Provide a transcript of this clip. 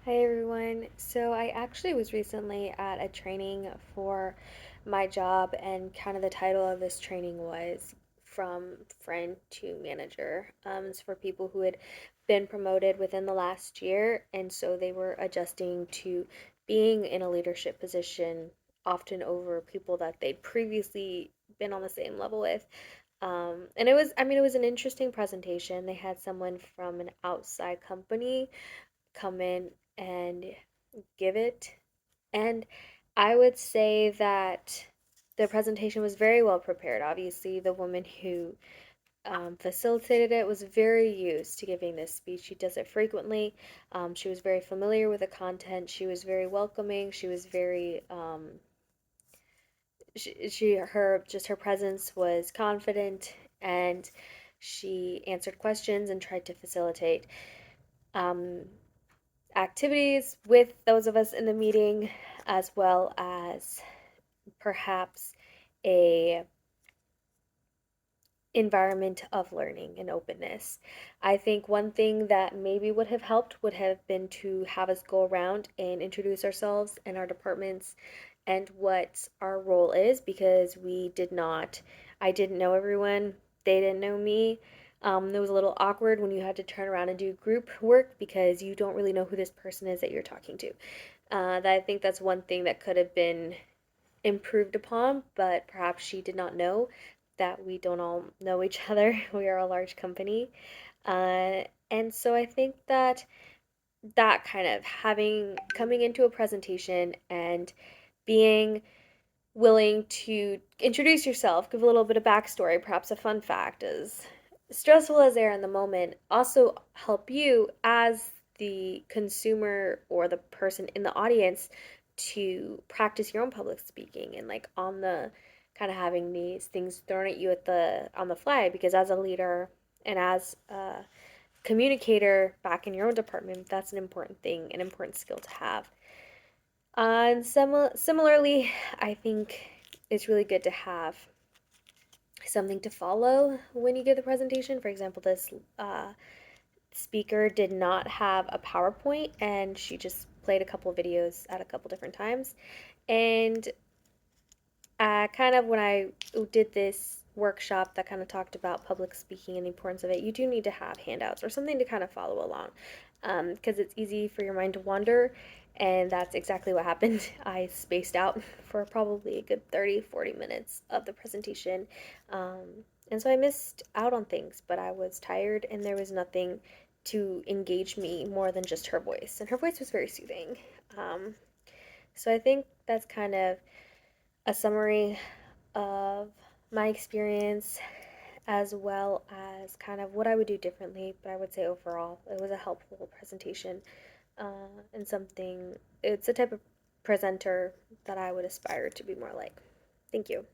Hi everyone. So I actually was recently at a training for my job, and kind of the title of this training was From Friend to Manager. It's for people who had been promoted within the last year, and so they were adjusting to being in a leadership position, often over people that they'd previously been on the same level with. And it was an interesting presentation. They had someone from an outside company come in and give it. And I would say that the presentation was very well prepared. Obviously, the woman who facilitated it was very used to giving this speech. She does it frequently. She was very familiar with the content. She was very welcoming. She was very her just her presence was confident, and she answered questions and tried to facilitate um, activities with those of us in the meeting, as well as perhaps a environment of learning and openness. I think one thing that maybe would have helped would have been to have us go around and introduce ourselves and our departments and what our role is, because we did not, I didn't know everyone, they didn't know me. It was a little awkward when you had to turn around and do group work because you don't really know who this person is that you're talking to. I think that's one thing that could have been improved upon, but perhaps she did not know that we don't all know each other. We are a large company. And so I think that kind of having coming into a presentation and being willing to introduce yourself, give a little bit of backstory, perhaps a fun fact, as stressful as they are in the moment, also help you as the consumer or the person in the audience to practice your own public speaking, and like on the kind of having these things thrown at you at the on the fly, because as a leader and as a communicator back in your own department, that's an important thing, an important skill to have. And similarly, I think it's really good to have something to follow when you give the presentation. For example, this speaker did not have a PowerPoint, and she just played a couple videos at a couple different times. And kind of when I did this workshop that kind of talked about public speaking and the importance of it, you do need to have handouts or something to kind of follow along, because it's easy for your mind to wander. And that's exactly what happened. I spaced out for probably a good 30-40 minutes of the presentation. Um, and so I missed out on things, but I was tired and there was nothing to engage me more than just her voice. And her voice was very soothing. Um, so I think that's kind of a summary of my experience, as well as kind of what I would do differently. But I would say overall, it was a helpful presentation, and something, it's a type of presenter that I would aspire to be more like. Thank you.